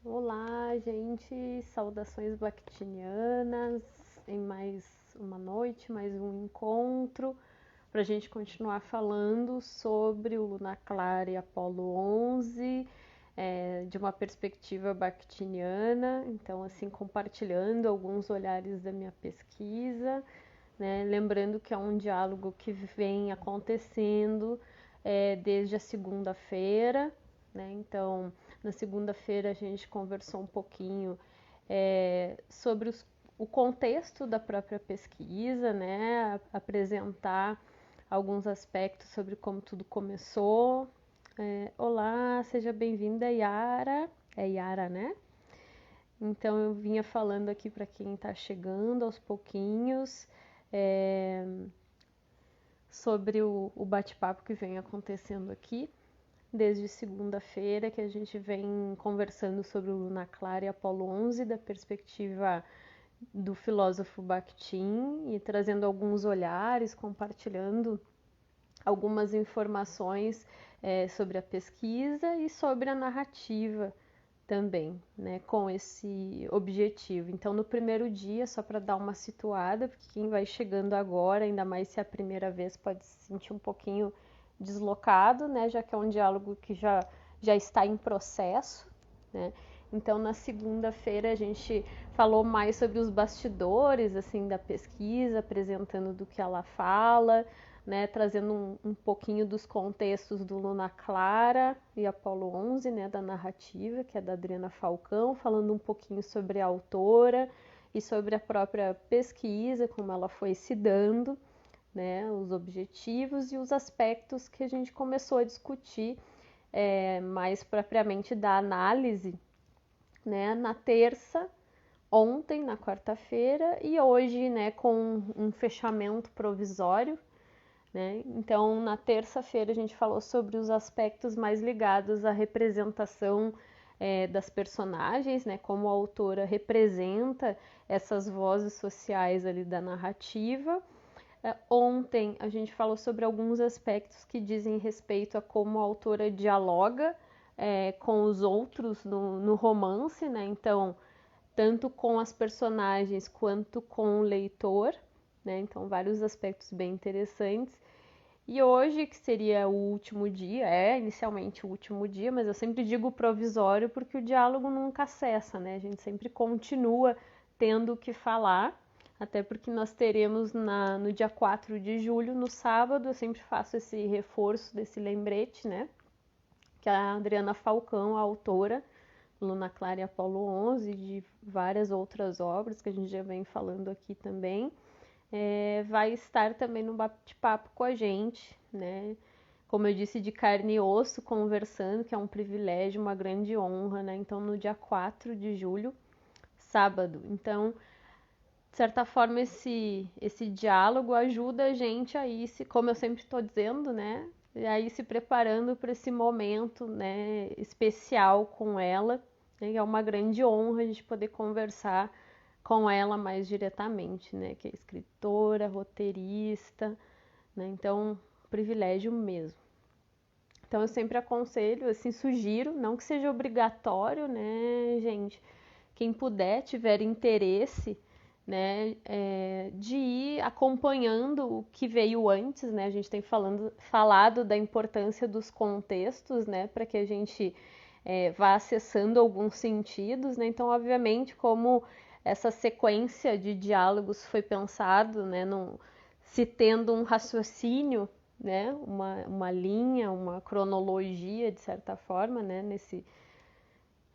Olá, gente! Saudações bakhtinianas em mais uma noite, mais um encontro para a gente continuar falando sobre o Luna Clara e Apolo 11 de uma perspectiva bakhtiniana. Então, assim, compartilhando alguns olhares da minha pesquisa, né? Lembrando que é um diálogo que vem acontecendo desde a segunda-feira, né? Então, na segunda-feira a gente conversou um pouquinho sobre o contexto da própria pesquisa, né? Apresentar alguns aspectos sobre como tudo começou. Olá, seja bem-vinda, Yara. É Yara, né? Então eu vinha falando aqui para quem está chegando aos pouquinhos sobre o bate-papo que vem acontecendo aqui desde segunda-feira, que a gente vem conversando sobre o Luna Clara e Apolo 11 da perspectiva do filósofo Bakhtin e trazendo alguns olhares, compartilhando algumas informações sobre a pesquisa e sobre a narrativa também, né, com esse objetivo. Então, no primeiro dia, só para dar uma situada, porque quem vai chegando agora, ainda mais se é a primeira vez, pode se sentir um pouquinho deslocado, né, já que é um diálogo que já está em processo, né. Então, na segunda-feira, a gente falou mais sobre os bastidores, assim, da pesquisa, apresentando do que ela fala, né, trazendo um pouquinho dos contextos do Luna Clara e Apolo 11, né, da narrativa, que é da Adriana Falcão, falando um pouquinho sobre a autora e sobre a própria pesquisa, como ela foi se dando, né, os objetivos e os aspectos que a gente começou a discutir mais propriamente da análise, né, na terça, ontem, na quarta-feira, e hoje, né, com um fechamento provisório, né? Então, na terça-feira, a gente falou sobre os aspectos mais ligados à representação das personagens, né? Como a autora representa essas vozes sociais ali da narrativa. Ontem, a gente falou sobre alguns aspectos que dizem respeito a como a autora dialoga com os outros no romance, né? Então, tanto com as personagens quanto com o leitor, né? Então, vários aspectos bem interessantes. E hoje, que seria o último dia, inicialmente o último dia, mas eu sempre digo provisório porque o diálogo nunca cessa, né? A gente sempre continua tendo que falar, até porque nós teremos no dia 4 de julho, no sábado, eu sempre faço esse reforço desse lembrete, né? Que a Adriana Falcão, a autora, Luna Clara e Apolo 11, de várias outras obras que a gente já vem falando aqui também, vai estar também no bate-papo com a gente, né? Como eu disse, de carne e osso, conversando, que é um privilégio, uma grande honra, né? Então, no dia 4 de julho, sábado. Então, de certa forma, esse diálogo ajuda a gente a ir, como eu sempre estou dizendo, né? A ir se preparando para esse momento, né, especial com ela. Né? É uma grande honra a gente poder conversar com ela mais diretamente, né? Que é escritora, roteirista, né? Então, privilégio mesmo. Então, eu sempre aconselho, assim, sugiro, não que seja obrigatório, né, gente? Quem puder, tiver interesse, né, de ir acompanhando o que veio antes, né? A gente tem falado da importância dos contextos, né, para que a gente vá acessando alguns sentidos, né? Então, obviamente, como essa sequência de diálogos foi pensado, né, se tendo um raciocínio, né, uma linha, uma cronologia, de certa forma, né,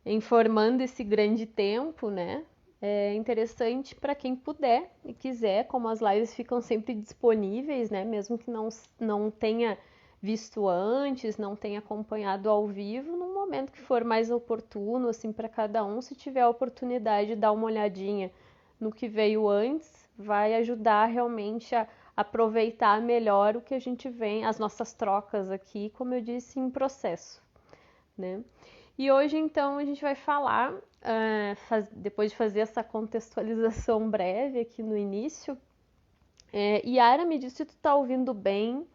informando esse grande tempo, né? É interessante para quem puder e quiser, como as lives ficam sempre disponíveis, né? Mesmo que não tenha visto antes, não tenha acompanhado ao vivo, no momento que for mais oportuno, assim, para cada um, se tiver a oportunidade de dar uma olhadinha no que veio antes, vai ajudar realmente a aproveitar melhor o que a gente vem, as nossas trocas aqui, como eu disse, em processo, né? E hoje, então, a gente vai falar, depois de fazer essa contextualização breve aqui no início, Yara, me diz se tu tá ouvindo bem,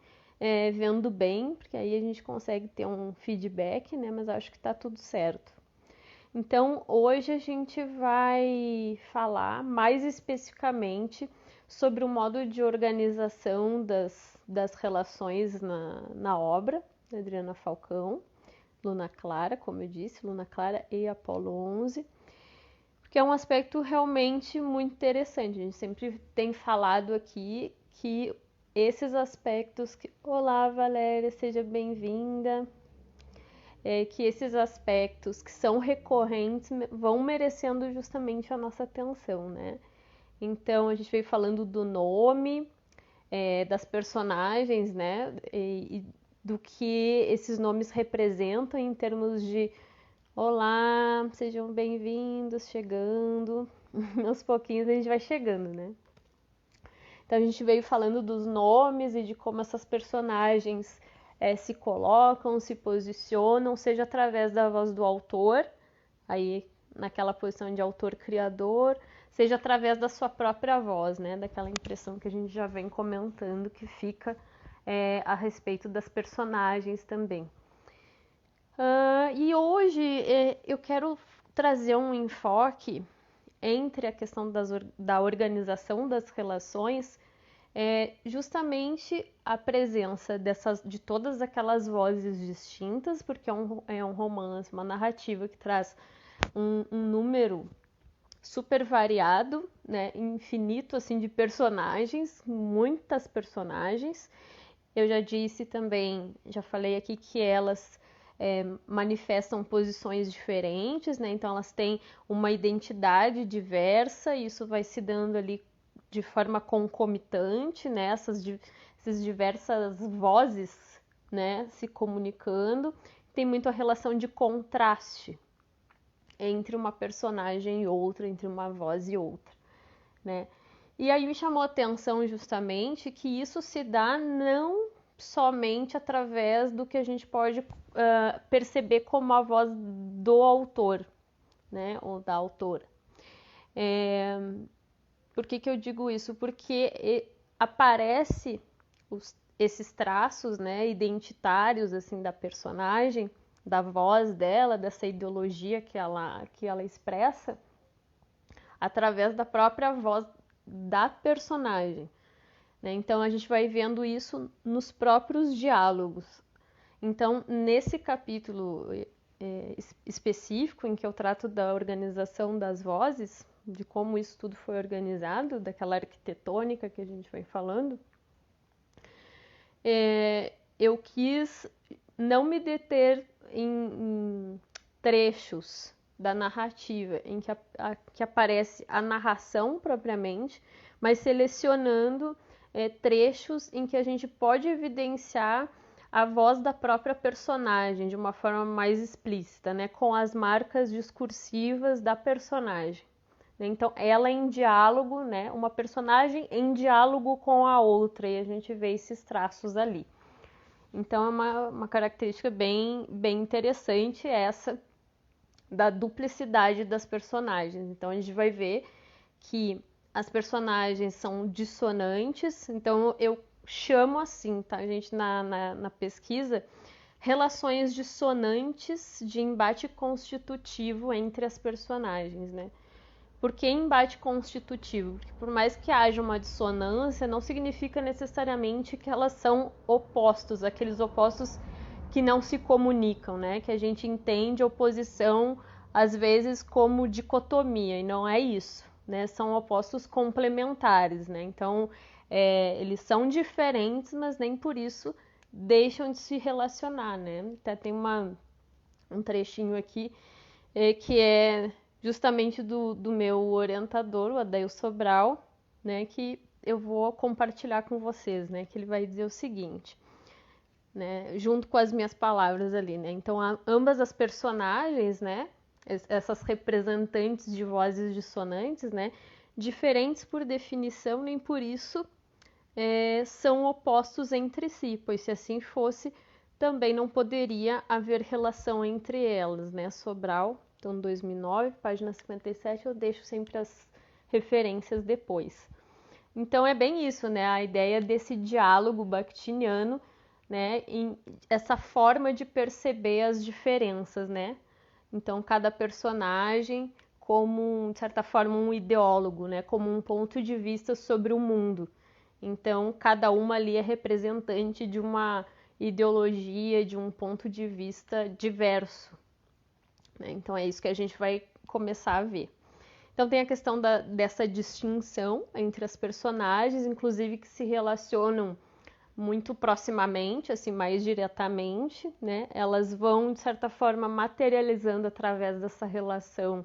vendo bem, porque aí a gente consegue ter um feedback, né? Mas acho que tá tudo certo. Então, hoje a gente vai falar mais especificamente sobre o modo de organização das relações na obra da Adriana Falcão, Luna Clara, como eu disse, Luna Clara e Apolo 11, porque é um aspecto realmente muito interessante. A gente sempre tem falado aqui que esses aspectos que... Olá, Valéria, seja bem-vinda. Que esses aspectos que são recorrentes vão merecendo justamente a nossa atenção, né? Então, a gente veio falando do nome, das personagens, né? E do que esses nomes representam em termos de olá, sejam bem-vindos, chegando. Aos pouquinhos a gente vai chegando, né? Então, a gente veio falando dos nomes e de como essas personagens se colocam, se posicionam, seja através da voz do autor, aí naquela posição de autor-criador, seja através da sua própria voz, né? Daquela impressão que a gente já vem comentando que fica a respeito das personagens também. E hoje eu quero trazer um enfoque entre a questão da organização das relações, justamente a presença de todas aquelas vozes distintas, porque é um romance, uma narrativa que traz um número super variado, né, infinito assim de personagens, muitas personagens. Eu já disse também, já falei aqui que elas manifestam posições diferentes, né? Então elas têm uma identidade diversa e isso vai se dando ali de forma concomitante, né? Essas diversas vozes, né? Se comunicando. Tem muito a relação de contraste entre uma personagem e outra, entre uma voz e outra, né? E aí me chamou a atenção justamente que isso se dá não somente através do que a gente pode perceber como a voz do autor, né, ou da autora. Por que eu digo isso? Porque aparece esses traços, né, identitários assim da personagem, da voz dela, dessa ideologia que ela expressa, através da própria voz da personagem. Então a gente vai vendo isso nos próprios diálogos. Então, nesse capítulo específico em que eu trato da organização das vozes, de como isso tudo foi organizado, daquela arquitetônica que a gente vem falando, eu quis não me deter em trechos da narrativa em que aparece a narração propriamente, mas selecionando trechos em que a gente pode evidenciar a voz da própria personagem de uma forma mais explícita, né, com as marcas discursivas da personagem. Então, ela em diálogo, né, uma personagem em diálogo com a outra, e a gente vê esses traços ali. Então, é uma característica bem interessante essa da duplicidade das personagens. Então, a gente vai ver que as personagens são dissonantes, então eu chamo assim, tá, gente, na pesquisa, relações dissonantes de embate constitutivo entre as personagens, né? Por que embate constitutivo? Porque por mais que haja uma dissonância, não significa necessariamente que elas são opostos, aqueles opostos que não se comunicam, né? Que a gente entende oposição às vezes como dicotomia, e não é isso, né? São opostos complementares, né? Então, eles são diferentes, mas nem por isso deixam de se relacionar, né? Até tem um trechinho aqui que é justamente do meu orientador, o Adail Sobral, né? Que eu vou compartilhar com vocês, né? Que ele vai dizer o seguinte, né? Junto com as minhas palavras ali, né? Então, ambas as personagens, né? Essas representantes de vozes dissonantes, né? Diferentes por definição, nem por isso são opostos entre si, pois se assim fosse, também não poderia haver relação entre elas, né? Sobral, então 2009, página 57, eu deixo sempre as referências depois. Então é bem isso, né? A ideia desse diálogo bakhtiniano, né? Essa forma de perceber as diferenças, né? Então, cada personagem como, de certa forma, um ideólogo, né? Como um ponto de vista sobre o mundo. Então, cada uma ali é representante de uma ideologia, de um ponto de vista diverso, né? Então, é isso que a gente vai começar a ver. Então, tem a questão dessa distinção entre as personagens, inclusive que se relacionam muito proximamente, assim, mais diretamente, né? Elas vão, de certa forma, materializando através dessa relação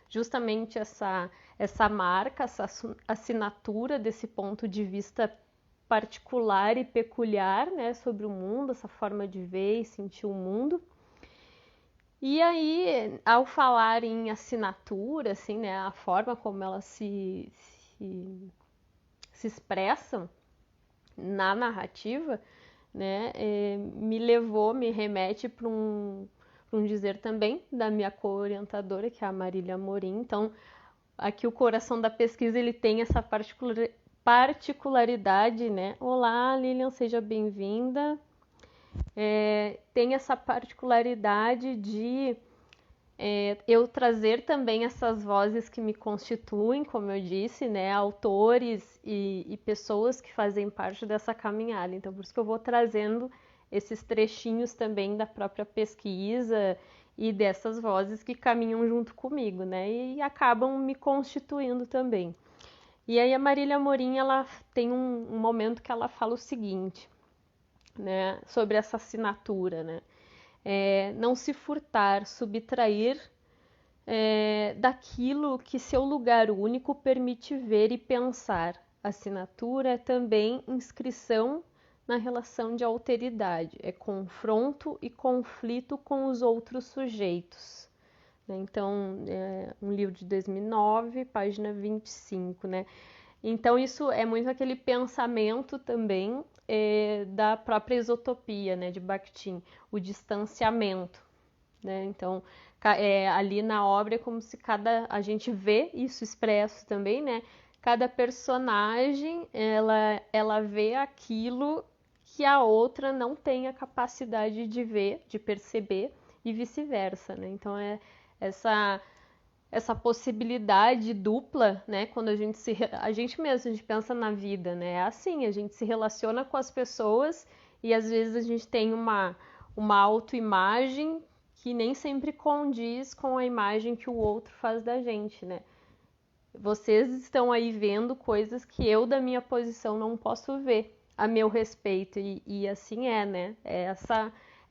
justamente essa marca, essa assinatura desse ponto de vista particular e peculiar, né, sobre o mundo, essa forma de ver e sentir o mundo. E aí, ao falar em assinatura, assim, né, a forma como elas se expressam na narrativa, né, me remete para um dizer também da minha co-orientadora, que é a Marília Amorim. Então, aqui o coração da pesquisa ele tem essa particularidade, né? Olá, Lilian, seja bem-vinda. Tem essa particularidade de eu trazer também essas vozes que me constituem, como eu disse, né, autores e pessoas que fazem parte dessa caminhada. Então, por isso que eu vou trazendo esses trechinhos também da própria pesquisa e dessas vozes que caminham junto comigo, né, e acabam me constituindo também. E aí a Marília Amorim, ela tem um momento que ela fala o seguinte, né, sobre essa assinatura, né, não se furtar, subtrair daquilo que seu lugar único permite ver e pensar. Assinatura é também inscrição na relação de alteridade, é confronto e conflito com os outros sujeitos. Então, é um livro de 2009, página 25, né? Então, isso é muito aquele pensamento também da própria isotopia, né, de Bakhtin, o distanciamento, né? Então, ali na obra é como se a gente vê isso expresso também, né? Cada personagem, ela vê aquilo que a outra não tem a capacidade de ver, de perceber, e vice-versa, né? Então, essa possibilidade dupla, né? Quando a gente mesmo, a gente pensa na vida, né? É assim, a gente se relaciona com as pessoas e às vezes a gente tem uma autoimagem que nem sempre condiz com a imagem que o outro faz da gente, né? Vocês estão aí vendo coisas que eu, da minha posição, não posso ver a meu respeito, e assim né?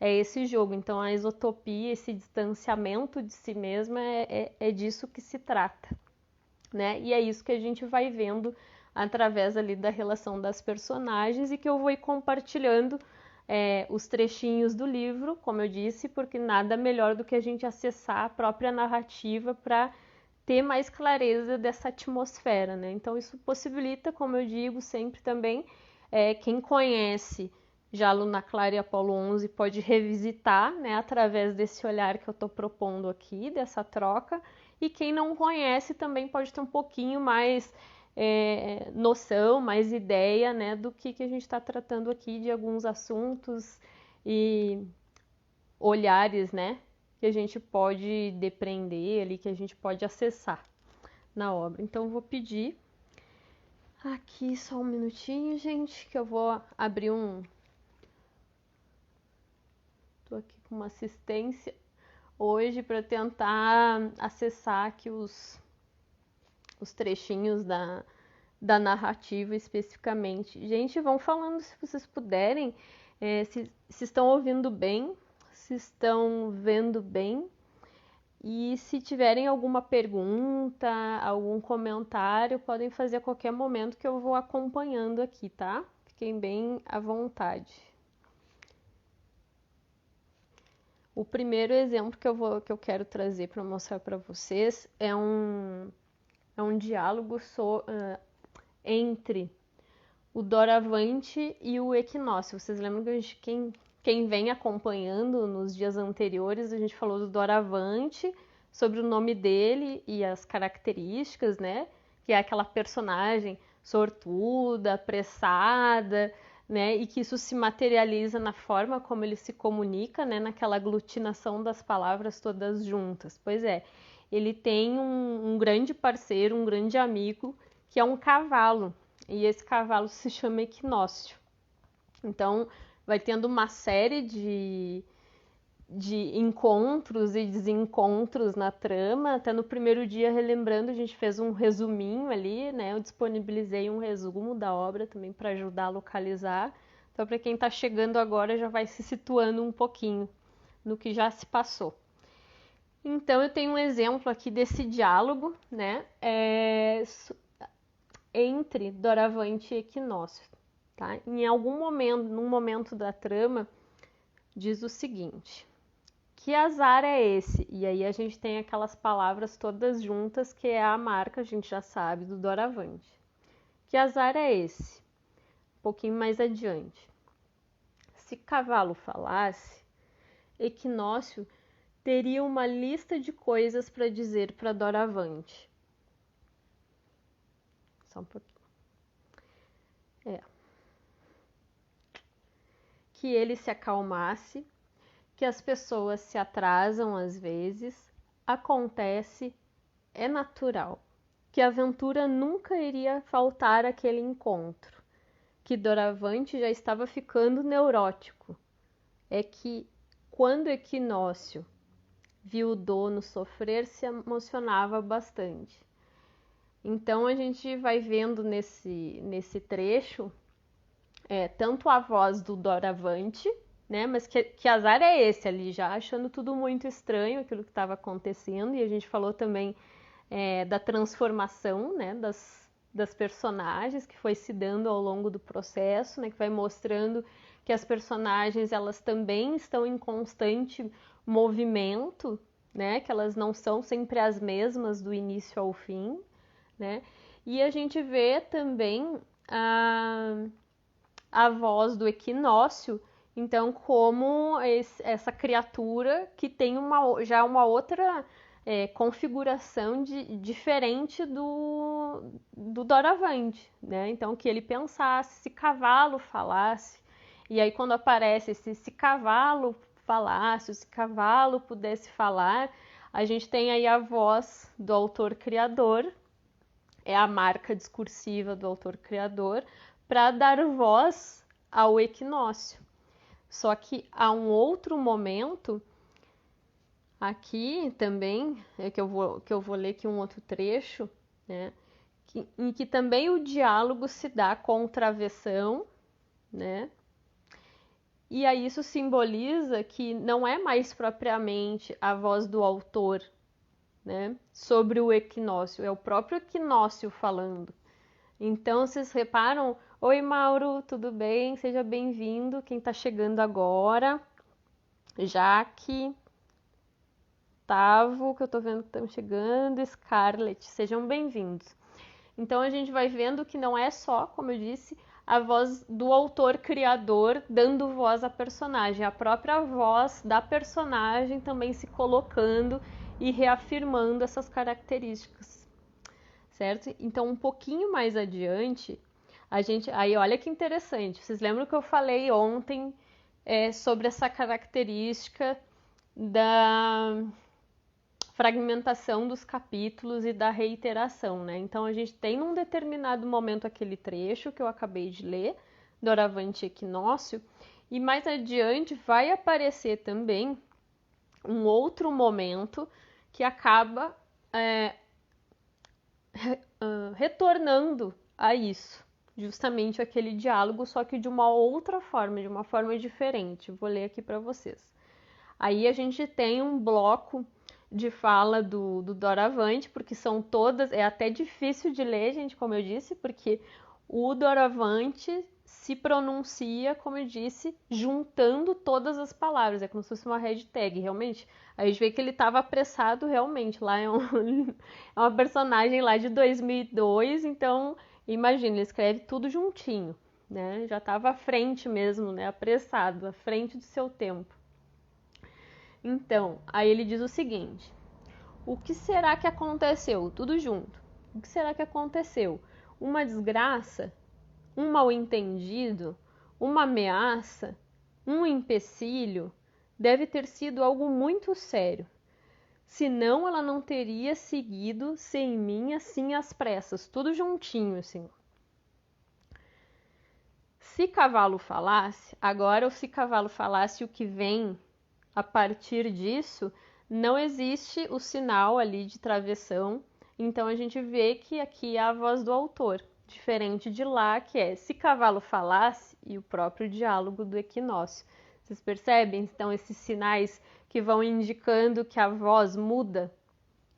É esse jogo. Então, a isotopia, esse distanciamento de si mesma, é disso que se trata, né? E é isso que a gente vai vendo através ali da relação das personagens e que eu vou ir compartilhando os trechinhos do livro, como eu disse, porque nada melhor do que a gente acessar a própria narrativa para ter mais clareza dessa atmosfera, né? Então isso possibilita, como eu digo sempre também, quem conhece já Luna Clara e Apolo 11 pode revisitar, né, através desse olhar que eu estou propondo aqui, dessa troca, e quem não conhece também pode ter um pouquinho mais noção, mais ideia, né, do que a gente está tratando aqui, de alguns assuntos e olhares, né, que a gente pode depreender ali, que a gente pode acessar na obra. Então, eu vou pedir aqui só um minutinho, gente, que eu vou abrir Tô aqui com uma assistência hoje para tentar acessar aqui os trechinhos da narrativa especificamente. Gente, vão falando se vocês puderem, se estão ouvindo bem, se estão vendo bem. E se tiverem alguma pergunta, algum comentário, podem fazer a qualquer momento que eu vou acompanhando aqui, tá? Fiquem bem à vontade. O primeiro exemplo que eu quero trazer para mostrar para vocês é um diálogo entre o doravante e o equinócio. Vocês lembram que quem vem acompanhando nos dias anteriores, a gente falou do doravante, sobre o nome dele e as características, né? Que é aquela personagem sortuda, apressada, né? E que isso se materializa na forma como ele se comunica, né? Naquela aglutinação das palavras todas juntas. Pois é, ele tem um grande parceiro, um grande amigo, que é um cavalo. E esse cavalo se chama Equinócio. Então, vai tendo uma série de encontros e desencontros na trama. Até no primeiro dia, relembrando, a gente fez um resuminho ali, né? Eu disponibilizei um resumo da obra também para ajudar a localizar. Então, para quem está chegando agora, já vai se situando um pouquinho no que já se passou. Então, eu tenho um exemplo aqui desse diálogo, né? Entre Doravante e Equinócio. Tá? Em algum momento, num momento da trama, diz o seguinte: que azar é esse? E aí a gente tem aquelas palavras todas juntas, que é a marca, a gente já sabe, do Doravante. Que azar é esse? Um pouquinho mais adiante. Se cavalo falasse, Equinócio teria uma lista de coisas para dizer para Doravante. Só um pouquinho. Que ele se acalmasse, que as pessoas se atrasam às vezes, acontece, é natural, que a aventura nunca iria faltar aquele encontro, que Doravante já estava ficando neurótico. É que quando Equinócio viu o dono sofrer, se emocionava bastante. Então a gente vai vendo nesse trecho tanto a voz do Doravante, né? Mas que azar é esse ali, já achando tudo muito estranho aquilo que estava acontecendo. E a gente falou também da transformação, né? Das personagens que foi se dando ao longo do processo, né? Que vai mostrando que as personagens elas também estão em constante movimento, né? Que elas não são sempre as mesmas do início ao fim, né? E a gente vê também a voz do Equinócio, então como essa criatura que tem já uma outra configuração diferente do Doravante, né? Então que ele pensasse, se cavalo falasse, e aí quando aparece se cavalo falasse, se cavalo pudesse falar, a gente tem aí a voz do autor-criador, é a marca discursiva do autor-criador, para dar voz ao Equinócio. Só que há um outro momento, aqui também, que eu vou ler aqui um outro trecho, né, em que também o diálogo se dá com travessão, né, e aí isso simboliza que não é mais propriamente a voz do autor, né, sobre o Equinócio, é o próprio Equinócio falando. Então, vocês reparam? Oi, Mauro, tudo bem? Seja bem-vindo. Quem está chegando agora? Jaque, Tavo, que eu estou vendo que estão chegando, Scarlett, sejam bem-vindos. Então, a gente vai vendo que não é só, como eu disse, a voz do autor-criador dando voz à personagem, a própria voz da personagem também se colocando e reafirmando essas características. Certo? Então, um pouquinho mais adiante, aí olha que interessante. Vocês lembram que eu falei ontem sobre essa característica da fragmentação dos capítulos e da reiteração, né? Então, a gente tem num determinado momento aquele trecho que eu acabei de ler, Doravante e Equinócio, e mais adiante vai aparecer também um outro momento que acaba retornando a isso, justamente aquele diálogo, só que de uma outra forma, de uma forma diferente. Vou ler aqui para vocês. Aí a gente tem um bloco de fala do Doravante, porque são todas, é até difícil de ler, gente, como eu disse, porque o Doravante se pronuncia, como eu disse, juntando todas as palavras, é como se fosse uma hashtag, realmente. Aí a gente vê que ele estava apressado realmente, lá é uma personagem lá de 2002, então imagina, ele escreve tudo juntinho, né? Já estava à frente mesmo, né? Apressado, à frente do seu tempo. Então, aí ele diz o seguinte: o que será que aconteceu? Tudo junto. O que será que aconteceu? Uma desgraça? Um mal-entendido? uma ameaça, um empecilho, deve ter sido algo muito sério. Senão ela não teria seguido sem mim assim às pressas, tudo juntinho assim. Se cavalo falasse, agora o se cavalo falasse o que vem a partir disso, não existe o sinal ali de travessão, então a gente vê que aqui é a voz do autor, diferente de lá, que é se cavalo falasse e o próprio diálogo do equinócio. Vocês percebem, então, esses sinais que vão indicando que a voz muda,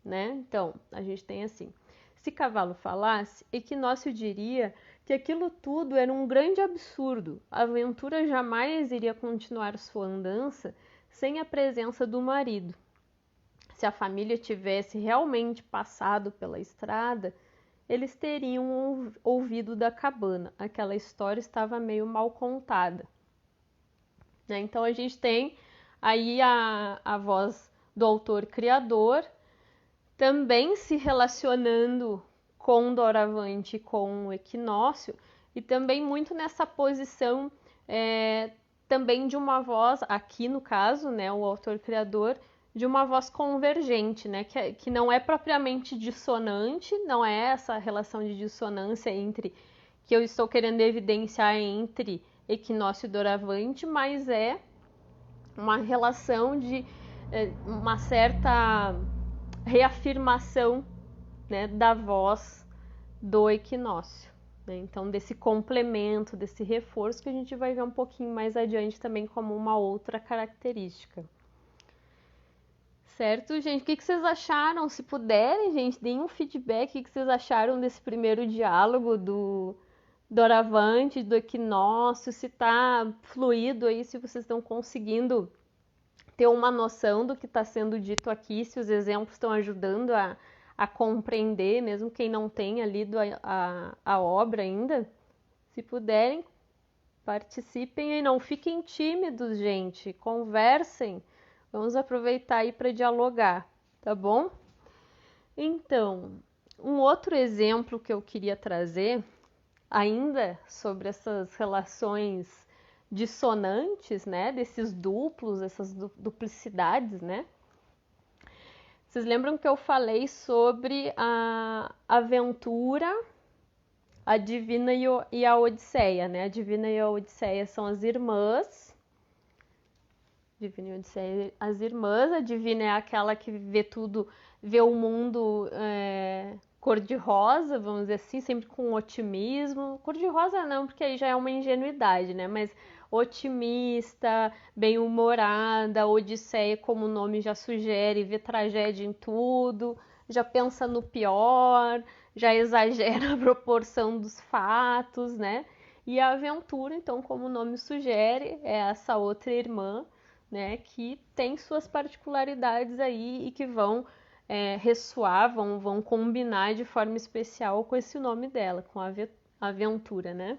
né? Então, a gente tem assim, se cavalo falasse, Equinócio diria que aquilo tudo era um grande absurdo, a aventura jamais iria continuar sua andança sem a presença do marido. Se a família tivesse realmente passado pela estrada, eles teriam ouvido da cabana. Aquela história estava meio mal contada. Né? Então a gente tem aí a voz do autor criador também se relacionando com Doravante e com o Equinócio, e também muito nessa posição também de uma voz, aqui no caso, né, o autor criador, de uma voz convergente, né, que não é propriamente dissonante, não é essa relação de dissonância entre que eu estou querendo evidenciar entre Equinócio e Doravante, mas é uma relação de uma certa reafirmação, né, da voz do equinócio. Né? Então, desse complemento, desse reforço que a gente vai ver um pouquinho mais adiante também como uma outra característica. Certo, gente? O que vocês acharam? Se puderem, gente, deem um feedback. O que vocês acharam desse primeiro diálogo do Doravante, do equinócio? Se tá fluido aí, se vocês estão conseguindo ter uma noção do que está sendo dito aqui, se os exemplos estão ajudando a compreender, mesmo quem não tenha lido a obra ainda. Se puderem, participem e não fiquem tímidos, gente. Conversem. Vamos aproveitar aí para dialogar, tá bom? Então, um outro exemplo que eu queria trazer, ainda sobre essas relações dissonantes, né, desses duplos, essas duplicidades, né? Vocês lembram que eu falei sobre a aventura, a Divina e a Odisseia, né? A Divina e a Odisseia são as irmãs. Divina e Odisseia, as irmãs. A Divina é aquela que vê tudo, vê o mundo cor-de-rosa, vamos dizer assim, sempre com otimismo. Cor-de-rosa não, porque aí já é uma ingenuidade, né? Mas otimista, bem-humorada, Odisseia, como o nome já sugere, vê tragédia em tudo, já pensa no pior, já exagera a proporção dos fatos, né? E a aventura, então, como o nome sugere, é essa outra irmã, né, que tem suas particularidades aí e que vão ressoar, vão combinar de forma especial com esse nome dela, com a aventura, né?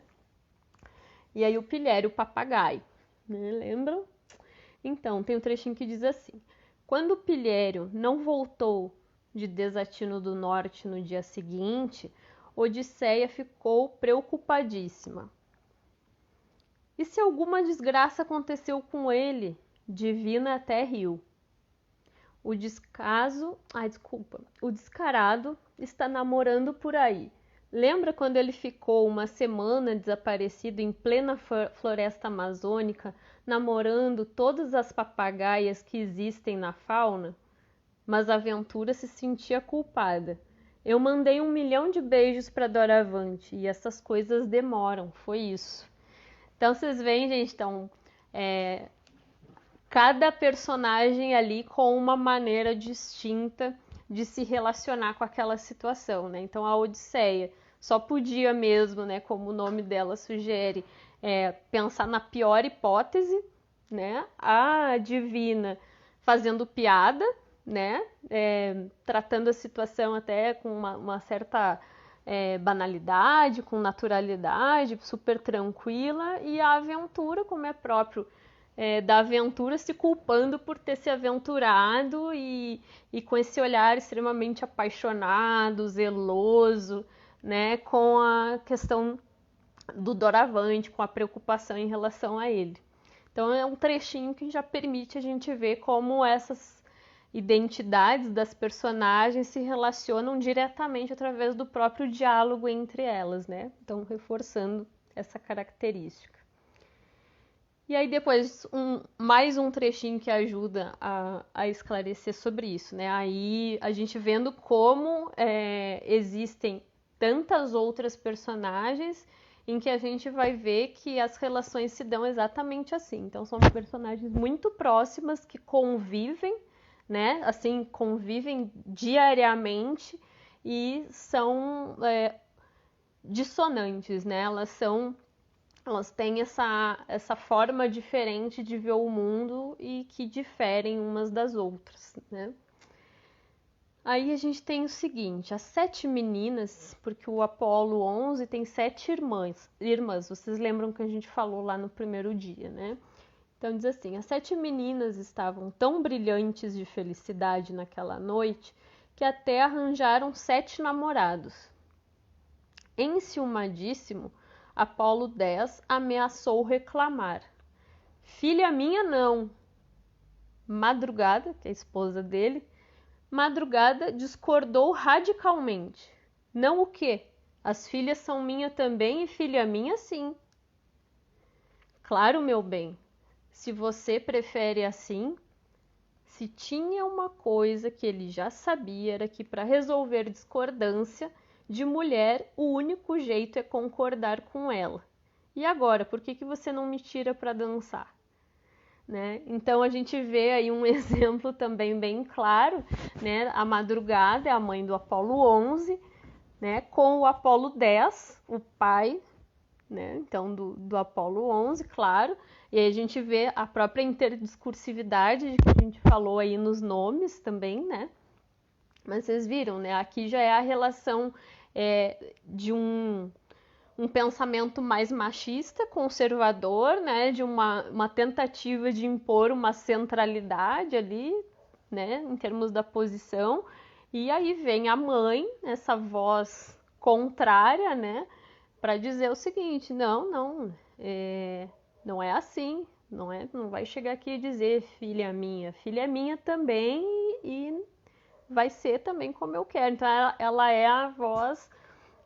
E aí o pilhério, o papagaio, né? Lembram? Então, tem um trechinho que diz assim: quando o pilhério não voltou de Desatino do Norte no dia seguinte, Odisseia ficou preocupadíssima. E se alguma desgraça aconteceu com ele? Divina até riu. O descarado está namorando por aí. Lembra quando ele ficou uma semana desaparecido em plena floresta amazônica, namorando todas as papagaias que existem na fauna? Mas a aventura se sentia culpada. Eu mandei 1 milhão de beijos para Doravante e essas coisas demoram, foi isso. Então vocês veem, gente, então, cada personagem ali com uma maneira distinta de se relacionar com aquela situação, né? Então a Odisseia só podia mesmo, né, como o nome dela sugere, pensar na pior hipótese, né? A Divina fazendo piada, né? Tratando a situação até com uma certa banalidade, com naturalidade, super tranquila, e a aventura, como é próprio da aventura, se culpando por ter se aventurado e com esse olhar extremamente apaixonado, zeloso, né, com a questão do doravante, com a preocupação em relação a ele. Então é um trechinho que já permite a gente ver como essas identidades das personagens se relacionam diretamente através do próprio diálogo entre elas, né? Então reforçando essa característica. E aí depois mais um trechinho que ajuda a esclarecer sobre isso, né? Aí a gente vendo como existem tantas outras personagens em que a gente vai ver que as relações se dão exatamente assim. Então são personagens muito próximas que convivem, né? Assim, convivem diariamente e são dissonantes, né? Elas têm essa forma diferente de ver o mundo e que diferem umas das outras, né? Aí a gente tem o seguinte, as 7 meninas, porque o Apolo 11 tem 7 irmãs. Vocês lembram que a gente falou lá no primeiro dia, né? Então diz assim, as 7 meninas estavam tão brilhantes de felicidade naquela noite que até arranjaram 7 namorados. Enciumadíssimo, Apolo 10 ameaçou reclamar. Filha minha não. Madrugada, que é a esposa dele, Madrugada discordou radicalmente. Não o quê? As filhas são minha também e filha minha sim. Claro, meu bem, se você prefere assim, se tinha uma coisa que ele já sabia era que para resolver discordância de mulher, o único jeito é concordar com ela. E agora, por que você não me tira para dançar? Né? Então a gente vê aí um exemplo também bem claro, né? A Madrugada é a mãe do Apolo 11, né? Com o Apolo 10, o pai, né? Então do Apolo 11, claro. E aí a gente vê a própria interdiscursividade que a gente falou aí nos nomes também, né? Mas vocês viram, né? Aqui já é a relação de um pensamento mais machista, conservador, né, de uma tentativa de impor uma centralidade ali, né, em termos da posição, e aí vem a mãe, essa voz contrária, né, para dizer o seguinte, não é assim, não vai chegar aqui e dizer filha minha também e vai ser também como eu quero. Então ela é a voz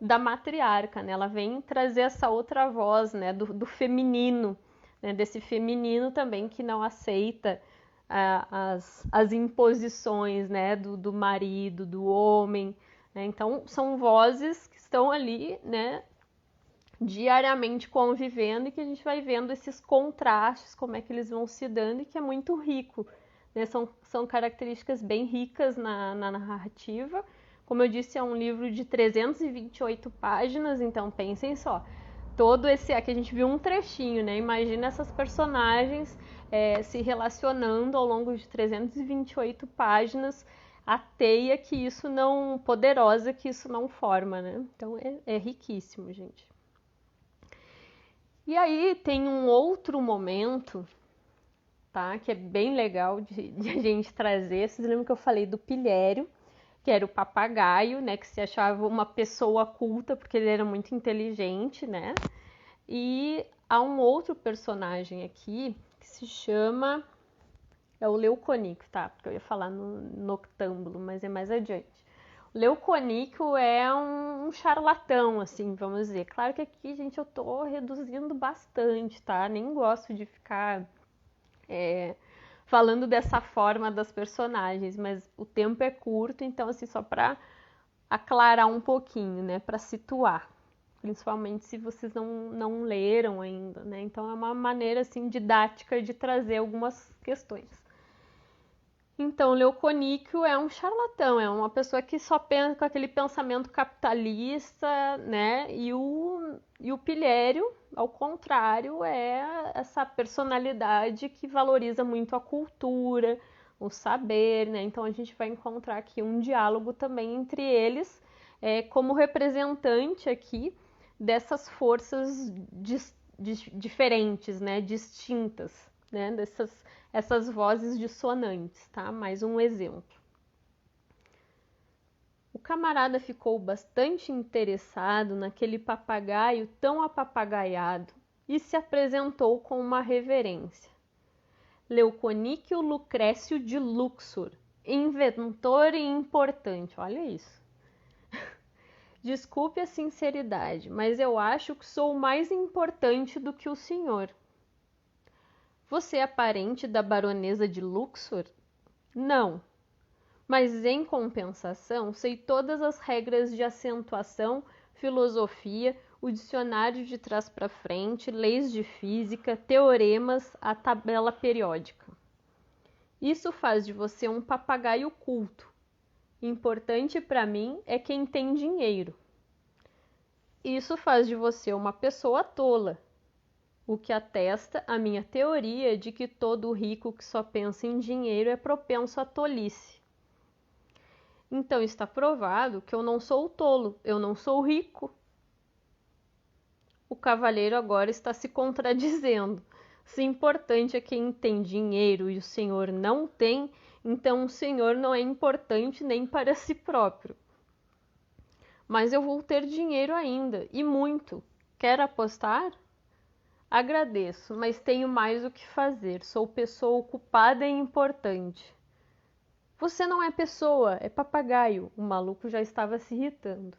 da matriarca, né? Ela vem trazer essa outra voz, né? Do feminino, né? Desse feminino também que não aceita as imposições, né? Do marido, do homem, né? Então são vozes que estão ali, né? Diariamente convivendo e que a gente vai vendo esses contrastes, como é que eles vão se dando e que é muito rico, né? São características bem ricas na narrativa. Como eu disse, é um livro de 328 páginas, então pensem só. Todo esse. Aqui a gente viu um trechinho, né? Imagina essas personagens se relacionando ao longo de 328 páginas, a teia que isso não. Poderosa que isso não forma, né? Então é riquíssimo, gente. E aí tem um outro momento, tá? Que é bem legal de a gente trazer. Vocês lembram que eu falei do pilhério, que era o papagaio, né, que se achava uma pessoa culta porque ele era muito inteligente, né? E há um outro personagem aqui que se chama o Leuconico, tá? Porque eu ia falar no Noctâmbulo, mas é mais adiante. O Leuconico é um charlatão, assim, vamos dizer. Claro que aqui, gente, eu tô reduzindo bastante, tá? Nem gosto de ficar falando dessa forma das personagens, mas o tempo é curto, então assim, só para aclarar um pouquinho, né, para situar, principalmente se vocês não leram ainda, né? Então é uma maneira assim didática de trazer algumas questões. Então, Leuconíquio é um charlatão, é uma pessoa que só pensa com aquele pensamento capitalista, né? E o Pilhério, ao contrário, é essa personalidade que valoriza muito a cultura, o saber, né? Então a gente vai encontrar aqui um diálogo também entre eles, como representante aqui dessas forças diferentes, né? Distintas, né? Essas vozes dissonantes, tá? Mais um exemplo. camarada ficou bastante interessado naquele papagaio tão apapagaiado e se apresentou com uma reverência. Leuconíquio Lucrécio de Luxor, inventor e importante. Olha isso. Desculpe a sinceridade, mas eu acho que sou mais importante do que o senhor. Você é parente da baronesa de Luxor? Não. Mas em compensação, sei todas as regras de acentuação, filosofia, o dicionário de trás para frente, leis de física, teoremas, a tabela periódica. Isso faz de você um papagaio culto. Importante para mim é quem tem dinheiro. Isso faz de você uma pessoa tola, o que atesta a minha teoria de que todo rico que só pensa em dinheiro é propenso à tolice. Então está provado que eu não sou tolo, eu não sou rico. O cavalheiro agora está se contradizendo. Se importante é quem tem dinheiro e o senhor não tem, então o senhor não é importante nem para si próprio. Mas eu vou ter dinheiro ainda, e muito. Quer apostar? Agradeço, mas tenho mais o que fazer. Sou pessoa ocupada e importante. Você não é pessoa, é papagaio. O maluco já estava se irritando.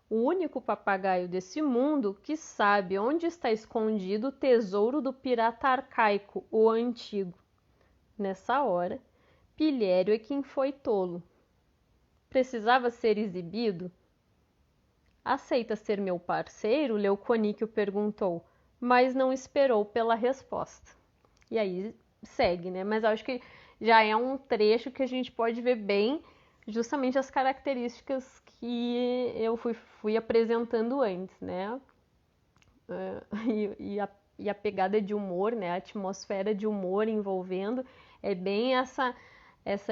O único papagaio desse mundo que sabe onde está escondido o tesouro do pirata arcaico, o antigo. Nessa hora, Pilhério é quem foi tolo. Precisava ser exibido? Aceita ser meu parceiro? Leuconíquio perguntou, mas não esperou pela resposta. E aí segue, né? Mas eu acho que já é um trecho que a gente pode ver bem justamente as características que eu fui apresentando antes, né? E a pegada de humor, né? A atmosfera de humor envolvendo é bem essa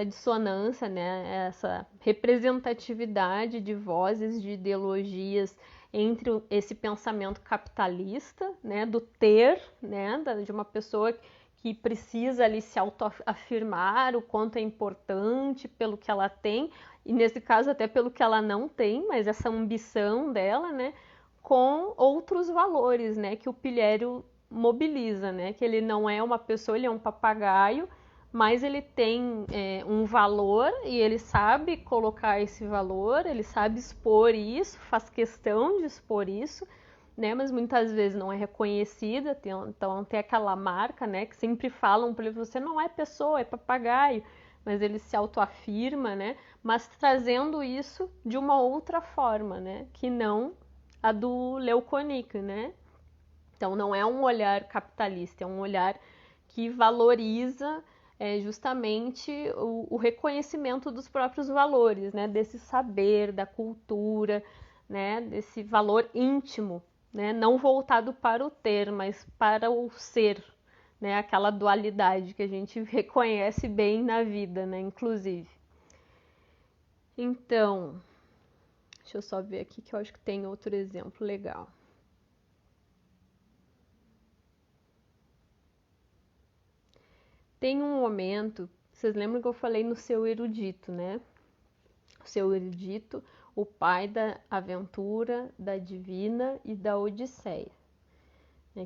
dissonância, né? Essa representatividade de vozes, de ideologias entre esse pensamento capitalista, né? Do ter, né? De uma pessoa que precisa ali se autoafirmar o quanto é importante pelo que ela tem, e nesse caso até pelo que ela não tem, mas essa ambição dela, né? Com outros valores, né? Que o Pilhério mobiliza, né? Que ele não é uma pessoa, ele é um papagaio, mas ele tem um valor e ele sabe colocar esse valor, ele sabe expor isso, faz questão de expor isso, né? Mas muitas vezes não é reconhecida, então tem aquela marca, né? Que sempre falam para ele, você não é pessoa, é papagaio, mas ele se autoafirma, né? Mas trazendo isso de uma outra forma, né? Que não a do Leuconíquio, né? Então não é um olhar capitalista, é um olhar que valoriza justamente o reconhecimento dos próprios valores, né? Desse saber, da cultura, né? Desse valor íntimo, né? Não voltado para o ter, mas para o ser, né? Aquela dualidade que a gente reconhece bem na vida, né? Inclusive. Então, deixa eu só ver aqui que eu acho que tem outro exemplo legal. Tem um momento, vocês lembram que eu falei no seu erudito, né? O seu erudito, o pai da aventura, da divina e da Odisseia.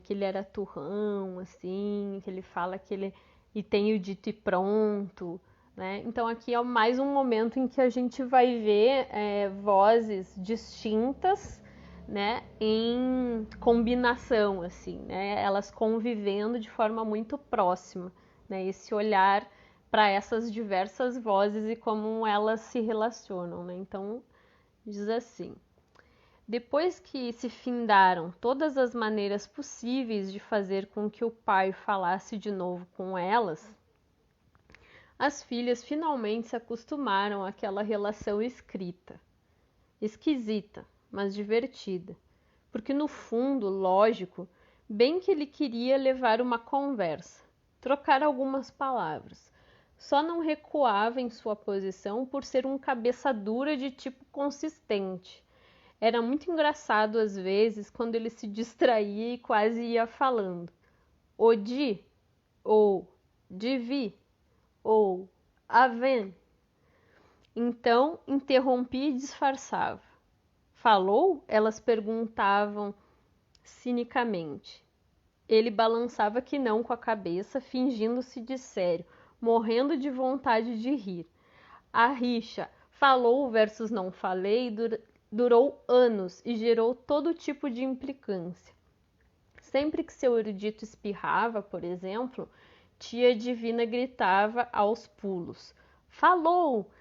Que ele era turrão, assim, que ele fala que ele e tem o dito e pronto, né? Então aqui é mais um momento em que a gente vai ver vozes distintas, né, em combinação, assim, né? Elas convivendo de forma muito próxima, né? Esse olhar para essas diversas vozes e como elas se relacionam, né? Então diz assim: depois que se findaram todas as maneiras possíveis de fazer com que o pai falasse de novo com elas, as filhas finalmente se acostumaram àquela relação escrita. Esquisita, mas divertida, porque no fundo, lógico, bem que ele queria levar uma conversa, trocar algumas palavras. Só não recuava em sua posição por ser um cabeça dura de tipo consistente. Era muito engraçado às vezes quando ele se distraía e quase ia falando. Odi, ou Divi, ou Aven. Então interrompi e disfarçava. Falou? Elas perguntavam cinicamente. Ele balançava que não com a cabeça, fingindo-se de sério, morrendo de vontade de rir. A rixa falou versus não falei durou anos e gerou todo tipo de implicância. Sempre que seu erudito espirrava, por exemplo, tia Divina gritava aos pulos: Falou!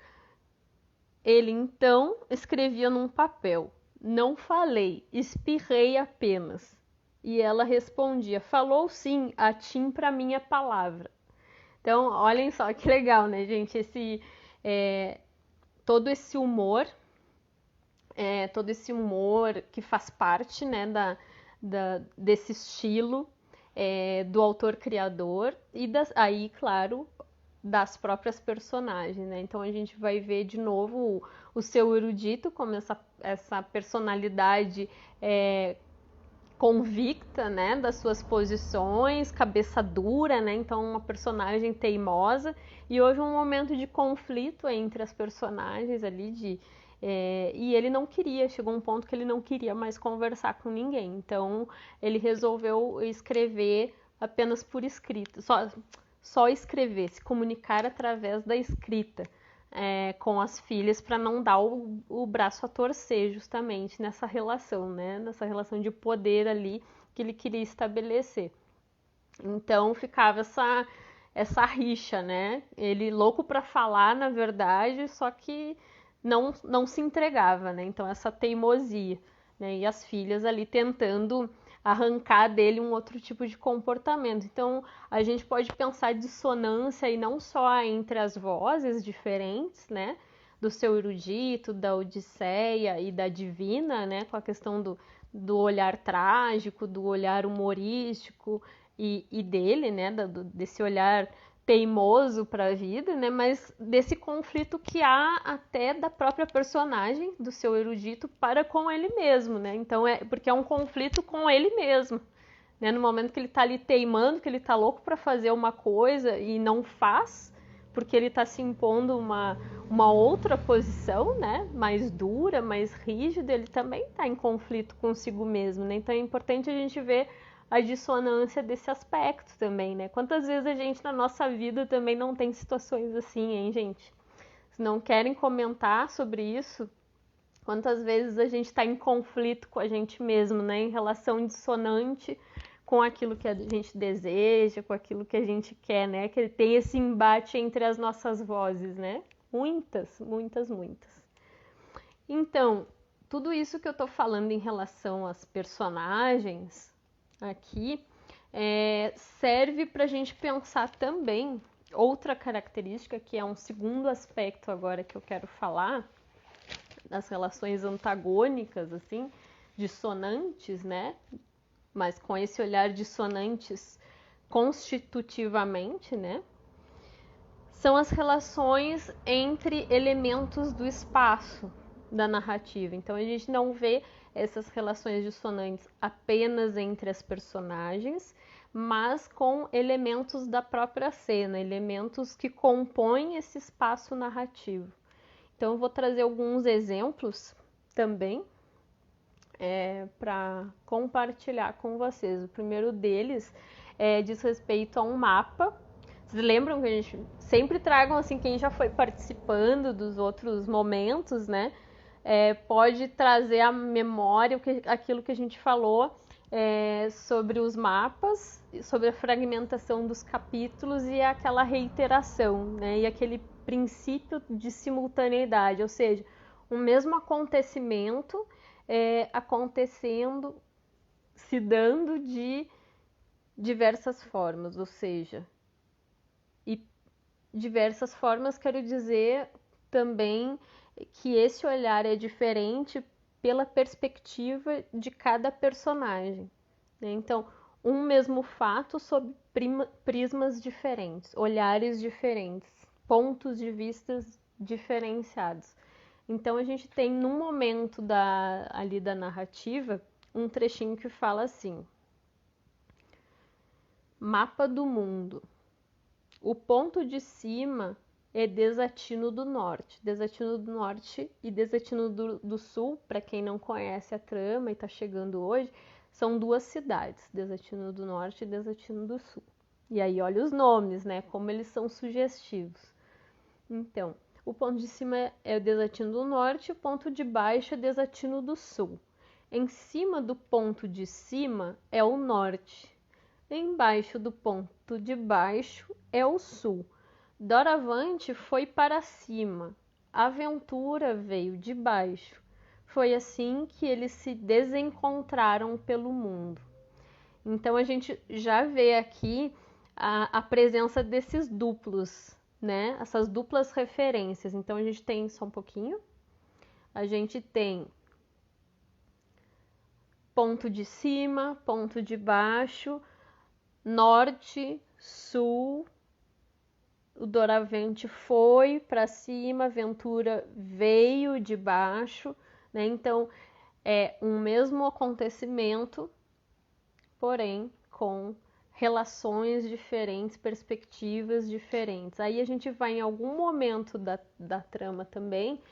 Ele então escrevia num papel: Não falei, espirrei apenas. E ela respondia: Falou sim, atim para minha palavra. Então, olhem só que legal, né, gente? Todo esse humor, todo esse humor que faz parte, né, desse estilo do autor-criador e aí, claro, das próprias personagens, né? Então a gente vai ver de novo o seu erudito como essa personalidade convicta, né, das suas posições, cabeça dura, né? Então uma personagem teimosa e houve um momento de conflito entre as personagens ali e ele não queria, chegou um ponto que ele não queria mais conversar com ninguém. Então ele resolveu escrever apenas por escrito, só escrever, se comunicar através da escrita com as filhas para não dar o braço a torcer justamente nessa relação, né? Nessa relação de poder ali que ele queria estabelecer. Então ficava essa rixa, né? Ele louco para falar, na verdade, só que não se entregava, né? Então essa teimosia, né? E as filhas ali tentando arrancar dele um outro tipo de comportamento. Então a gente pode pensar dissonância e não só entre as vozes diferentes, né? Do seu erudito, da Odisseia e da Divina, né? Com a questão do olhar trágico, do olhar humorístico e dele, né? Desse olhar teimoso para a vida, né? Mas desse conflito que há até da própria personagem, do seu erudito, para com ele mesmo, né? Então porque é um conflito com ele mesmo, né? No momento que ele está ali teimando, que ele está louco para fazer uma coisa e não faz, porque ele está se impondo uma outra posição, né? Mais dura, mais rígida, ele também está em conflito consigo mesmo, né? Então é importante a gente ver a dissonância desse aspecto também, né? Quantas vezes a gente na nossa vida também não tem situações assim, hein, gente? Se não querem comentar sobre isso, quantas vezes a gente está em conflito com a gente mesmo, né? Em relação dissonante com aquilo que a gente deseja, com aquilo que a gente quer, né? Que tem esse embate entre as nossas vozes, né? Muitas, muitas, muitas. Então, tudo isso que eu tô falando em relação às personagens aqui serve para a gente pensar também outra característica, que é um segundo aspecto agora que eu quero falar, das relações antagônicas, assim, dissonantes, né? Mas com esse olhar dissonantes constitutivamente, né? São as relações entre elementos do espaço da narrativa. Então a gente não vê essas relações dissonantes apenas entre as personagens, mas com elementos da própria cena, elementos que compõem esse espaço narrativo. Então eu vou trazer alguns exemplos também para compartilhar com vocês. O primeiro deles diz respeito a um mapa. Vocês lembram que a gente sempre tragam assim quem já foi participando dos outros momentos, né? Pode trazer à memória aquilo que a gente falou sobre os mapas, sobre a fragmentação dos capítulos e aquela reiteração, né? E aquele princípio de simultaneidade, ou seja, o mesmo acontecimento acontecendo, se dando de diversas formas, ou seja, e diversas formas quero dizer também que esse olhar é diferente pela perspectiva de cada personagem, né? Então, um mesmo fato sob prismas diferentes, olhares diferentes, pontos de vista diferenciados. Então a gente tem num momento ali da narrativa um trechinho que fala assim: Mapa do mundo. O ponto de cima é desatino do norte. Desatino do norte e desatino do sul, para quem não conhece a trama e está chegando hoje, são duas cidades, Desatino do norte e Desatino do sul. E aí olha os nomes, né, como eles são sugestivos. Então, o ponto de cima é o Desatino do norte, o ponto de baixo é Desatino do sul. Em cima do ponto de cima é o norte. Embaixo do ponto de baixo é o sul. Doravante foi para cima. Aventura veio de baixo. Foi assim que eles se desencontraram pelo mundo. Então a gente já vê aqui a presença desses duplos, né? Essas duplas referências. Então a gente tem só um pouquinho. A gente tem ponto de cima, ponto de baixo, norte, sul. O Doravante foi para cima, Aventura veio de baixo, né? Então é um mesmo acontecimento, porém com relações diferentes, perspectivas diferentes. Aí a gente vai em algum momento da trama também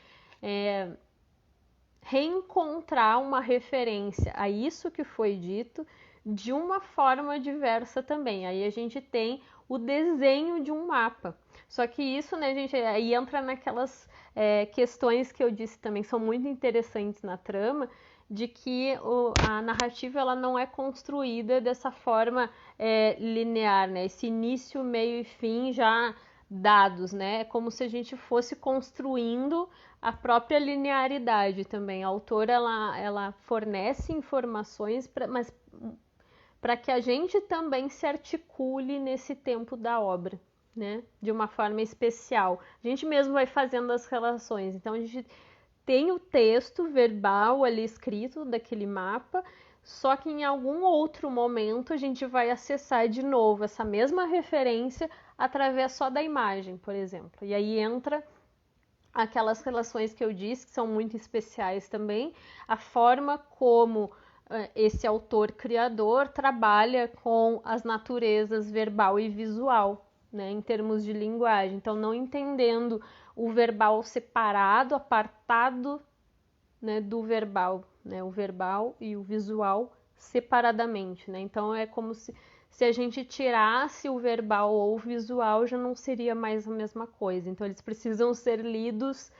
reencontrar uma referência a isso que foi dito de uma forma diversa também. Aí a gente tem o desenho de um mapa. Só que isso, né, gente, aí entra naquelas questões que eu disse também, são muito interessantes na trama, de que a narrativa ela não é construída dessa forma linear, né? Esse início, meio e fim já dados, né? É como se a gente fosse construindo a própria linearidade também. A autora ela fornece informações, mas para que a gente também se articule nesse tempo da obra, né? De uma forma especial. A gente mesmo vai fazendo as relações. Então a gente tem o texto verbal ali escrito daquele mapa, só que em algum outro momento a gente vai acessar de novo essa mesma referência através só da imagem, por exemplo. E aí entra aquelas relações que eu disse, que são muito especiais também, a forma como esse autor criador trabalha com as naturezas verbal e visual, né, em termos de linguagem. Então, não entendendo o verbal separado, apartado, né, do verbal, né, o verbal e o visual separadamente, né? Então é como se a gente tirasse o verbal ou o visual, já não seria mais a mesma coisa. Então eles precisam ser lidos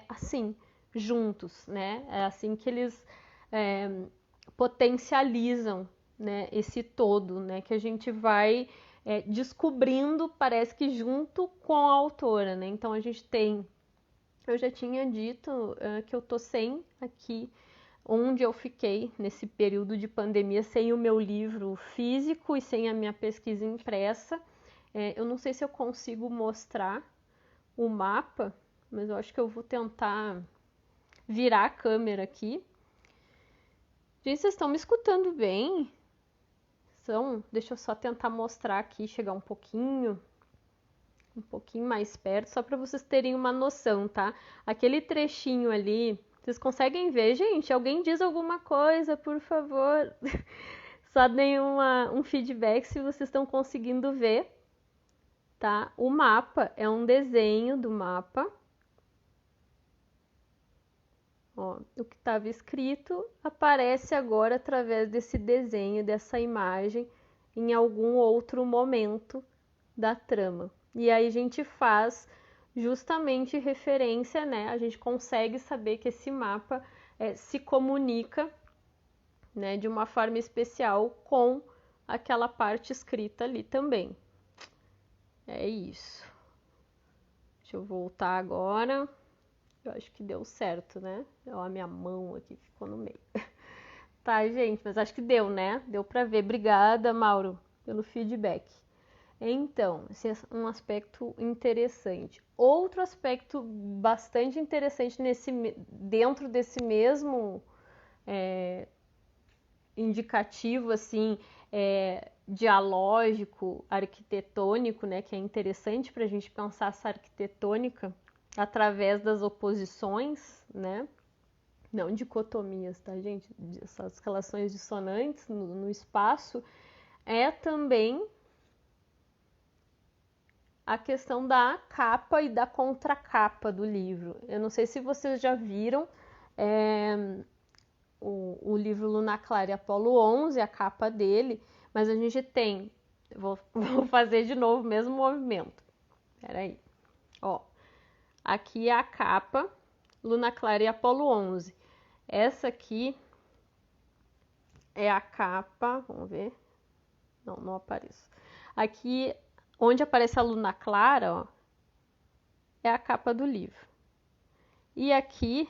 assim, juntos, né? É assim que eles potencializam, né, esse todo, né? Que a gente vai descobrindo, parece que junto com a autora, né? Então a gente tem, eu já tinha dito que eu tô sem aqui onde eu fiquei nesse período de pandemia sem o meu livro físico e sem a minha pesquisa impressa. Eu não sei se eu consigo mostrar o mapa, mas eu acho que eu vou tentar virar a câmera aqui. Gente, vocês estão me escutando bem? Deixa eu só tentar mostrar aqui, chegar um pouquinho mais perto, só para vocês terem uma noção, tá? Aquele trechinho ali, vocês conseguem ver, gente? Alguém diz alguma coisa, por favor. Só deem um feedback se vocês estão conseguindo ver, tá? O mapa é um desenho do mapa. Ó, o que estava escrito aparece agora através desse desenho, dessa imagem, em algum outro momento da trama. E aí a gente faz justamente referência, né? A gente consegue saber que esse mapa se comunica, né, de uma forma especial com aquela parte escrita ali também. É isso. Deixa eu voltar agora. Eu acho que deu certo, né? Ó, a minha mão aqui ficou no meio. Tá, gente, mas acho que deu, né? Deu pra ver. Obrigada, Mauro, pelo feedback. Então, esse é um aspecto interessante. Outro aspecto bastante interessante dentro desse mesmo indicativo, assim, dialógico, arquitetônico, né, que é interessante para a gente pensar essa arquitetônica através das oposições, né, não dicotomias, tá, gente? Essas relações dissonantes no espaço, é também a questão da capa e da contracapa do livro. Eu não sei se vocês já viram o livro Luna Clara e Apolo 11, a capa dele, mas a gente tem, vou fazer de novo o mesmo movimento. Peraí, ó, aqui é a capa Luna Clara e Apolo 11. Essa aqui é a capa, vamos ver, não aparece. Aqui, onde aparece a Luna Clara, ó, é a capa do livro. E aqui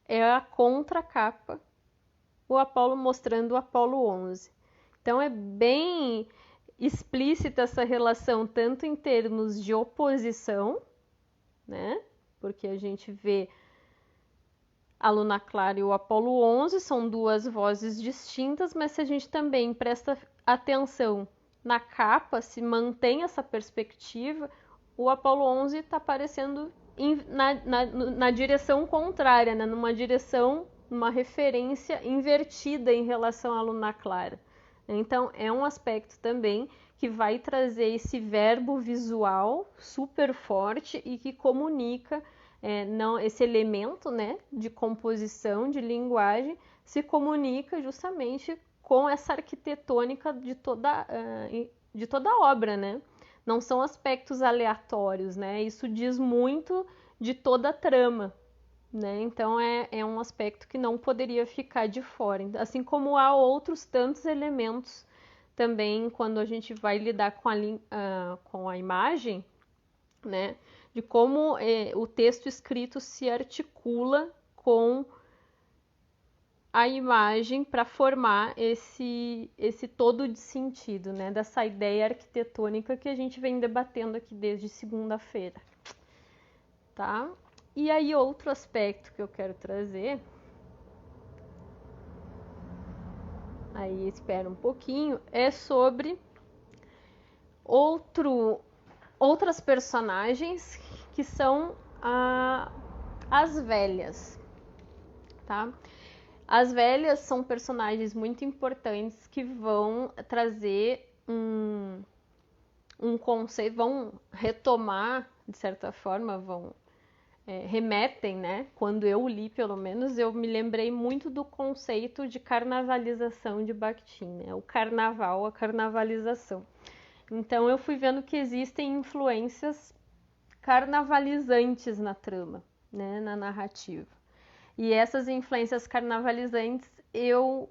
é a contracapa, o Apolo mostrando o Apolo 11. Então é bem explícita essa relação, tanto em termos de oposição, né? Porque a gente vê a Luna Clara e o Apolo 11 são duas vozes distintas, mas se a gente também presta atenção na capa, se mantém essa perspectiva, o Apolo 11 está aparecendo na direção contrária, né? Numa direção, uma referência invertida em relação à Luna Clara. Então, é um aspecto também que vai trazer esse verbo visual super forte e que comunica, esse elemento, né, de composição, de linguagem, se comunica justamente com essa arquitetônica de toda a obra, né? Não são aspectos aleatórios, né? Isso diz muito de toda a trama, né? Então é um aspecto que não poderia ficar de fora. Assim como há outros tantos elementos também quando a gente vai lidar com a imagem, né? De como o texto escrito se articula com a imagem para formar esse todo de sentido, né? Dessa ideia arquitetônica que a gente vem debatendo aqui desde segunda-feira, tá? E aí outro aspecto que eu quero trazer, aí espera um pouquinho, é sobre outras personagens que são as velhas, tá? As velhas são personagens muito importantes que vão trazer um conceito, vão retomar, de certa forma, remetem, né? Quando eu li, pelo menos, eu me lembrei muito do conceito de carnavalização de Bakhtin, né? O carnaval, a carnavalização. Então eu fui vendo que existem influências carnavalizantes na trama, né? Na narrativa. E essas influências carnavalizantes eu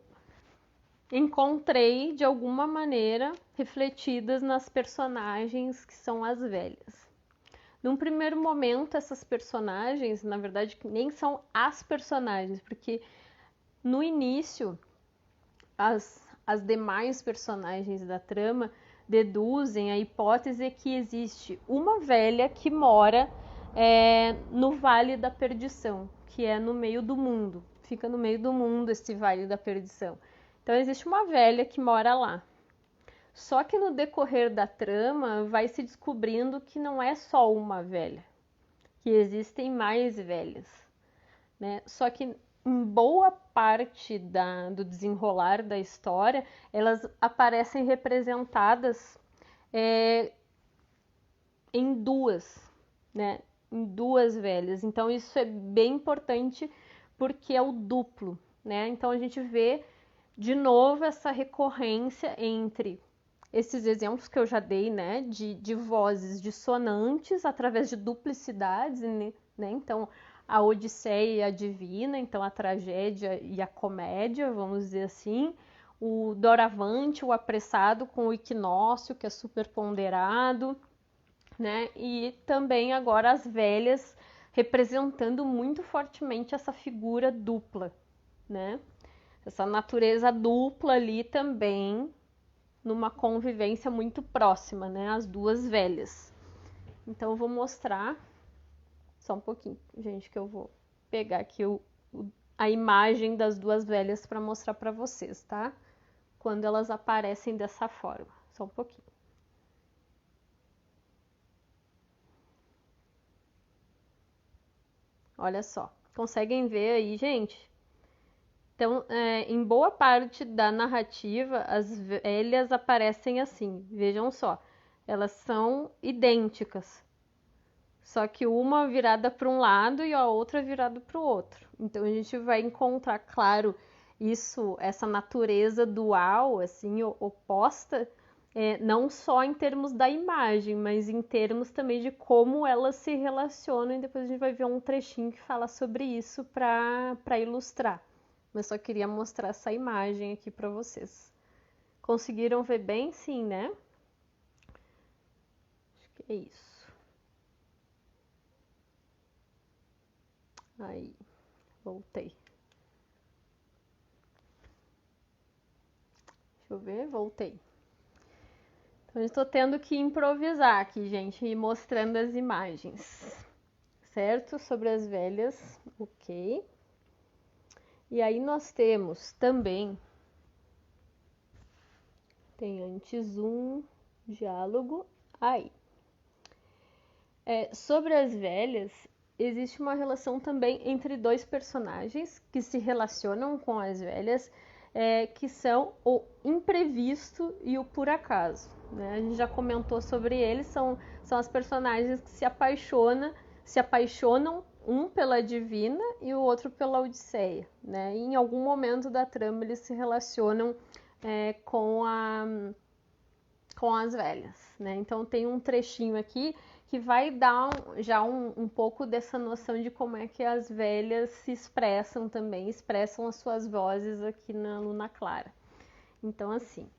encontrei, de alguma maneira, refletidas nas personagens que são as velhas. Num primeiro momento, essas personagens, na verdade, nem são as personagens, porque no início, as demais personagens da trama deduzem a hipótese que existe uma velha que mora no Vale da Perdição, que é no meio do mundo. Fica no meio do mundo esse Vale da Perdição. Então existe uma velha que mora lá. Só que no decorrer da trama vai se descobrindo que não é só uma velha, que existem mais velhas, né? Só que em boa parte do desenrolar da história, elas aparecem representadas em duas, né? Em duas velhas. Então isso é bem importante porque é o duplo, né? Então a gente vê de novo essa recorrência entre esses exemplos que eu já dei, né? De vozes dissonantes através de duplicidades, né? Então a Odisseia e a Divina, então a tragédia e a comédia, vamos dizer assim. O doravante, o apressado com o equinócio, que é super ponderado, né? E também agora as velhas representando muito fortemente essa figura dupla, né? Essa natureza dupla ali também numa convivência muito próxima, né? As duas velhas. Então eu vou mostrar só um pouquinho, gente, que eu vou pegar aqui a imagem das duas velhas para mostrar para vocês, tá? Quando elas aparecem dessa forma. Só um pouquinho. Olha só, conseguem ver aí, gente? Então, em boa parte da narrativa, as velhas aparecem assim. Vejam só, elas são idênticas, só que uma virada para um lado e a outra virada para o outro. Então a gente vai encontrar, claro, essa natureza dual, assim, oposta, não só em termos da imagem, mas em termos também de como elas se relacionam, e depois a gente vai ver um trechinho que fala sobre isso para ilustrar. Mas só queria mostrar essa imagem aqui para vocês. Conseguiram ver bem? Sim, né? Acho que é isso. Aí, voltei. Deixa eu ver, voltei. Então, eu estou tendo que improvisar aqui, gente, e mostrando as imagens. Certo? Sobre as velhas, ok. E aí nós temos também, tem antes um diálogo aí. Sobre as velhas, existe uma relação também entre dois personagens que se relacionam com as velhas, que são o imprevisto e o por acaso. Né? A gente já comentou sobre eles, são as personagens que se apaixonam um pela Divina e o outro pela Odisseia. Né? E em algum momento da trama eles se relacionam com as velhas. Né? Então tem um trechinho aqui que vai dar já um pouco dessa noção de como é que as velhas se expressam também, expressam as suas vozes aqui na Luna Clara. Então, assim,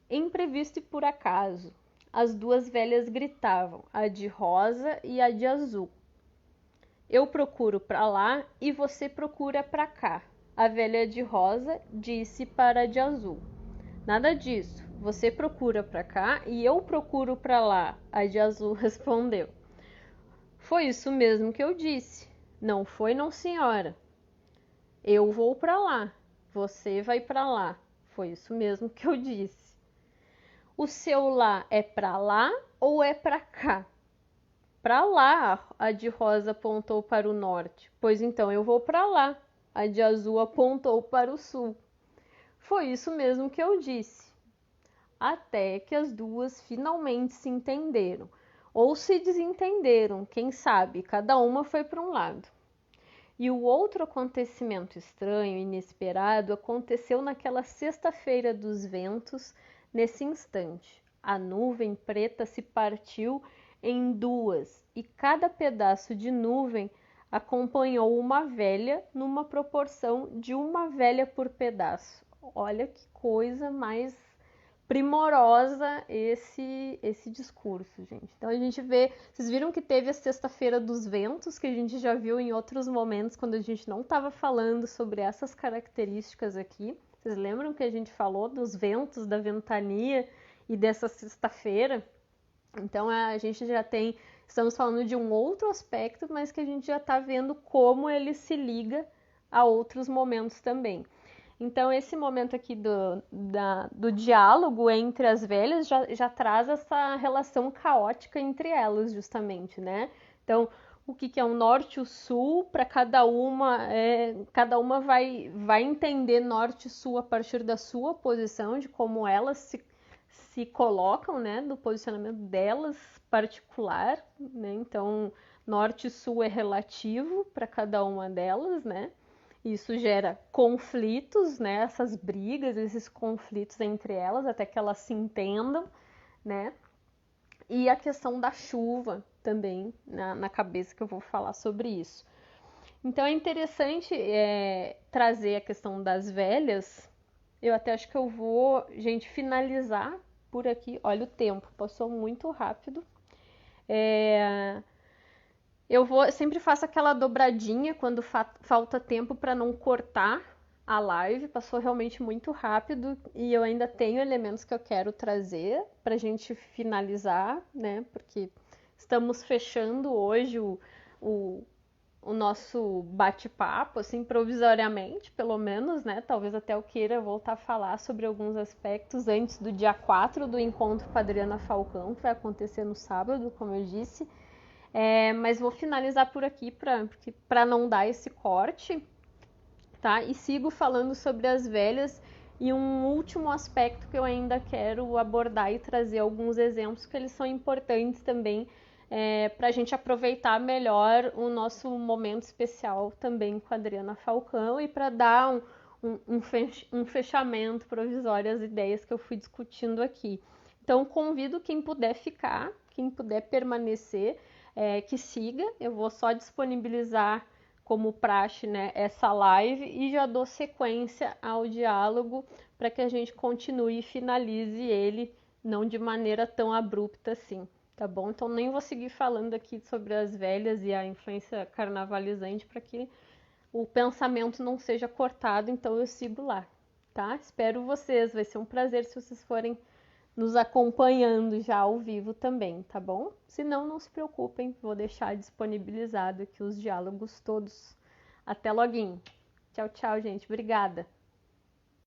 imprevisto e por acaso, as duas velhas gritavam, a de rosa e a de azul. Eu procuro para lá e você procura para cá. A velha de rosa disse para a de azul. Nada disso. Você procura para cá e eu procuro para lá, a de azul respondeu. Foi isso mesmo que eu disse. Não foi, não, senhora. Eu vou para lá, você vai para lá. Foi isso mesmo que eu disse. O seu lá é para lá ou é para cá? Para lá, a de rosa apontou para o norte. Pois então eu vou para lá. A de azul apontou para o sul. Foi isso mesmo que eu disse. Até que as duas finalmente se entenderam. Ou se desentenderam, quem sabe, cada uma foi para um lado. E o outro acontecimento estranho, inesperado, aconteceu naquela sexta-feira dos ventos, nesse instante. A nuvem preta se partiu em duas e cada pedaço de nuvem acompanhou uma velha numa proporção de uma velha por pedaço. Olha que coisa mais primorosa esse discurso, gente. Então a gente vê, vocês viram que teve a sexta-feira dos ventos, que a gente já viu em outros momentos quando a gente não estava falando sobre essas características aqui. Vocês lembram que a gente falou dos ventos, da ventania e dessa sexta-feira? Então a gente já tem, estamos falando de um outro aspecto, mas que a gente já está vendo como ele se liga a outros momentos também. Então, esse momento aqui do diálogo entre as velhas já traz essa relação caótica entre elas, justamente, né? Então, o que é o norte e o sul, para cada uma vai entender norte e sul a partir da sua posição, de como elas se colocam, né? Do posicionamento delas particular, né? Então, norte e sul é relativo para cada uma delas, né? Isso gera conflitos, né? Essas brigas, esses conflitos entre elas, até que elas se entendam, né? E a questão da chuva também na cabeça, que eu vou falar sobre isso. Então é interessante trazer a questão das velhas. Eu até acho que eu vou, gente, finalizar por aqui. Olha o tempo, passou muito rápido. Eu sempre faço aquela dobradinha quando falta tempo para não cortar a live. Passou realmente muito rápido e eu ainda tenho elementos que eu quero trazer para a gente finalizar, né? Porque estamos fechando hoje o nosso bate-papo, assim, provisoriamente, pelo menos, né? Talvez até eu queira voltar a falar sobre alguns aspectos antes do dia 4 do encontro com a Adriana Falcão, que vai acontecer no sábado, como eu disse. Mas vou finalizar por aqui para não dar esse corte, tá? E sigo falando sobre as velhas E um último aspecto que eu ainda quero abordar e trazer alguns exemplos que eles são importantes também para a gente aproveitar melhor o nosso momento especial também com a Adriana Falcão e para dar um fechamento provisório às ideias que eu fui discutindo aqui. Então, convido quem puder ficar, quem puder permanecer, que siga. Eu vou só disponibilizar como praxe, né, essa live e já dou sequência ao diálogo para que a gente continue e finalize ele, não de maneira tão abrupta assim, tá bom? Então nem vou seguir falando aqui sobre as velhas e a influência carnavalizante para que o pensamento não seja cortado, então eu sigo lá, tá? Espero vocês, vai ser um prazer se vocês forem nos acompanhando já ao vivo também, tá bom? Se não, não se preocupem, vou deixar disponibilizado aqui os diálogos todos. Até loguinho. Tchau, tchau, gente. Obrigada.